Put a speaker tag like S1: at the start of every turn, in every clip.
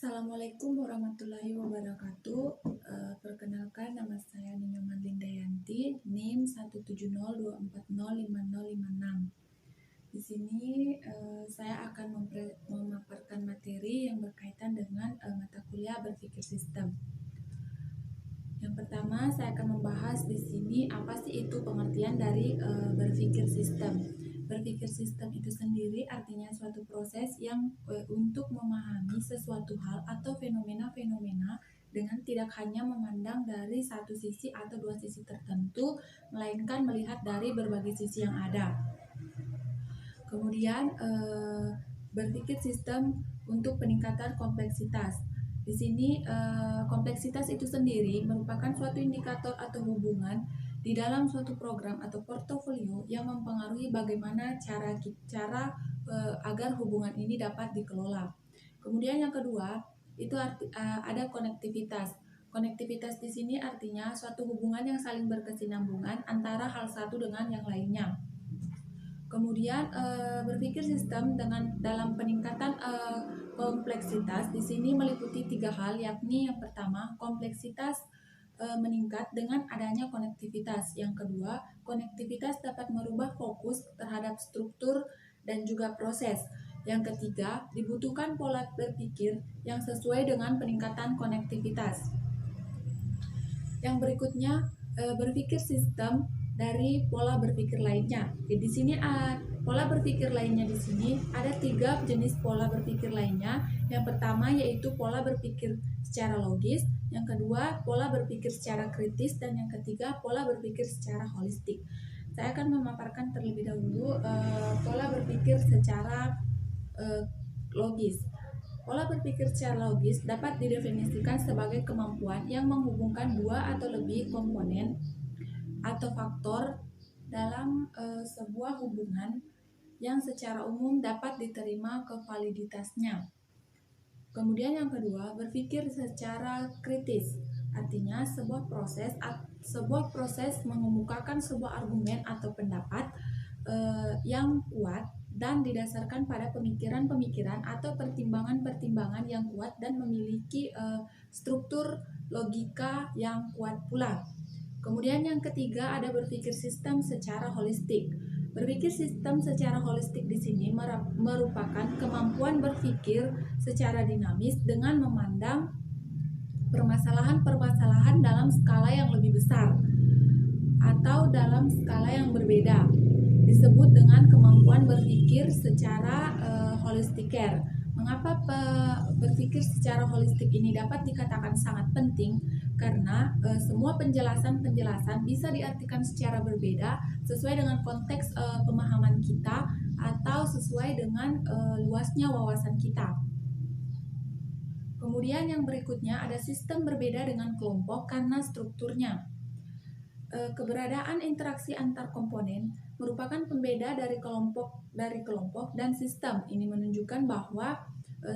S1: Assalamualaikum warahmatullahi wabarakatuh. Perkenalkan, nama saya Ninyoman Lindayanti, NIM 17024050556. Di sini saya akan memaparkan materi yang berkaitan dengan mata kuliah berpikir sistem. Yang pertama, saya akan membahas di sini apa sih itu pengertian dari berpikir sistem. Berpikir sistem itu sendiri artinya suatu proses yang untuk memahami sesuatu hal atau fenomena-fenomena dengan tidak hanya memandang dari satu sisi atau dua sisi tertentu, melainkan melihat dari berbagai sisi yang ada. Kemudian berpikir sistem untuk peningkatan kompleksitas. Di sini kompleksitas itu sendiri merupakan suatu indikator atau hubungan di dalam suatu program atau portofolio yang mempengaruhi bagaimana cara agar hubungan ini dapat dikelola. Kemudian yang kedua itu ada konektivitas. Konektivitas di sini artinya suatu hubungan yang saling berkesinambungan antara hal satu dengan yang lainnya. Kemudian berpikir sistem dalam peningkatan kompleksitas di sini meliputi 3 hal, yakni yang pertama kompleksitas meningkat dengan adanya konektivitas. Yang kedua, konektivitas dapat merubah fokus terhadap struktur dan juga proses. Yang ketiga, dibutuhkan pola berpikir yang sesuai dengan peningkatan konektivitas. Yang berikutnya, berpikir sistem dari pola berpikir lainnya. Di sini pola berpikir lainnya di sini ada 3 jenis pola berpikir lainnya. Yang pertama yaitu pola berpikir secara logis, yang kedua pola berpikir secara kritis, dan yang ketiga pola berpikir secara holistik. Saya akan memaparkan terlebih dahulu pola berpikir secara logis. Pola berpikir secara logis dapat didefinisikan sebagai kemampuan yang menghubungkan dua atau lebih komponen atau faktor dalam sebuah hubungan yang secara umum dapat diterima kevaliditasnya. Kemudian yang kedua, berpikir secara kritis. Artinya sebuah proses mengemukakan sebuah argumen atau pendapat yang kuat dan didasarkan pada pemikiran-pemikiran atau pertimbangan-pertimbangan yang kuat dan memiliki struktur logika yang kuat pula. Kemudian yang ketiga ada berpikir sistem secara holistik. Berpikir sistem secara holistik di sini merupakan kemampuan berpikir secara dinamis dengan memandang permasalahan-permasalahan dalam skala yang lebih besar atau dalam skala yang berbeda. Disebut dengan kemampuan berpikir secara holistiker. Mengapa berpikir secara holistik ini dapat dikatakan sangat penting? Karena semua penjelasan-penjelasan bisa diartikan secara berbeda sesuai dengan konteks pemahaman kita atau sesuai dengan luasnya wawasan kita. Kemudian yang berikutnya ada sistem berbeda dengan kelompok karena strukturnya. Keberadaan interaksi antar komponen merupakan pembeda dari kelompok dan sistem. Ini menunjukkan bahwa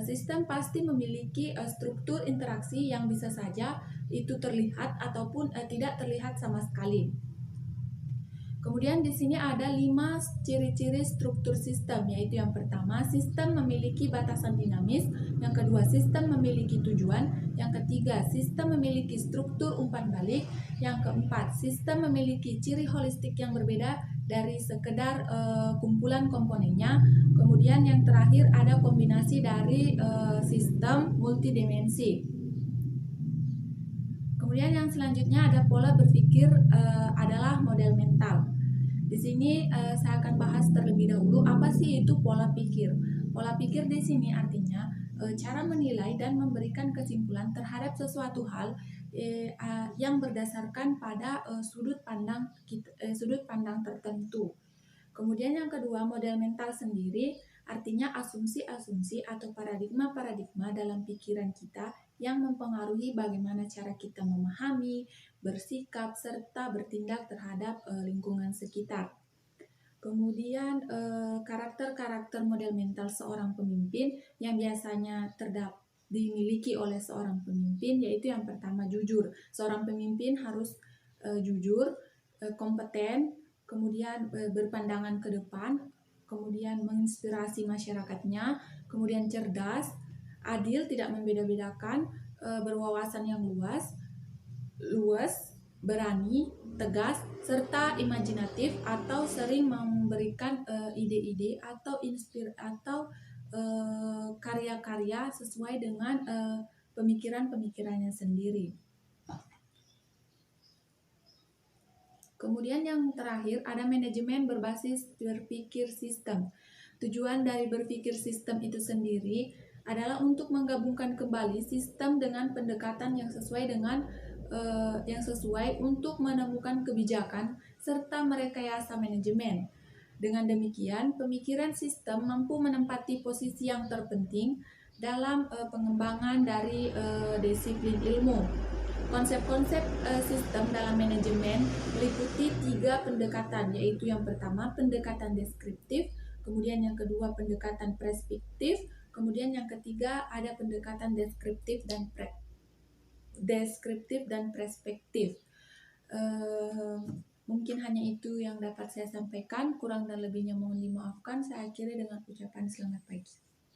S1: sistem pasti memiliki struktur interaksi yang bisa saja itu terlihat ataupun tidak terlihat sama sekali. Kemudian di sini ada 5 ciri-ciri struktur sistem, yaitu yang pertama, sistem memiliki batasan dinamis, yang kedua, sistem memiliki tujuan, yang ketiga, sistem memiliki struktur umpan balik, yang keempat, sistem memiliki ciri holistik yang berbeda dari sekedar kumpulan komponennya, kemudian yang terakhir ada kombinasi dari sistem multidimensi. Kemudian yang selanjutnya ada pola berpikir adalah model mental. Di sini saya akan bahas terlebih dahulu apa sih itu pola pikir. Pola pikir di sini artinya cara menilai dan memberikan kesimpulan terhadap sesuatu hal yang berdasarkan pada sudut pandang tertentu. Kemudian yang kedua, model mental sendiri artinya asumsi-asumsi atau paradigma-paradigma dalam pikiran kita yang mempengaruhi bagaimana cara kita memahami, bersikap, serta bertindak terhadap lingkungan sekitar. Kemudian karakter-karakter model mental seorang pemimpin yang biasanya dimiliki oleh seorang pemimpin, yaitu yang pertama jujur. Seorang pemimpin harus jujur, kompeten, kemudian berpandangan ke depan, kemudian menginspirasi masyarakatnya, kemudian cerdas, adil, tidak membeda-bedakan, berwawasan yang luas, berani, tegas, serta imajinatif, atau sering memberikan ide-ide atau karya-karya sesuai dengan pemikiran-pemikirannya sendiri. Kemudian yang terakhir ada manajemen berbasis berpikir sistem. Tujuan dari berpikir sistem itu sendiri adalah untuk menggabungkan kembali sistem dengan pendekatan yang sesuai untuk menemukan kebijakan serta merekayasa manajemen. Dengan demikian, pemikiran sistem mampu menempati posisi yang terpenting dalam pengembangan dari disiplin ilmu. Konsep-konsep sistem dalam manajemen meliputi 3 pendekatan, yaitu yang pertama pendekatan deskriptif, kemudian yang kedua pendekatan preskriptif, kemudian yang ketiga ada pendekatan deskriptif dan perspektif. Mungkin hanya itu yang dapat saya sampaikan, kurang dan lebihnya mohon dimaafkan. Saya akhiri dengan ucapan selamat pagi.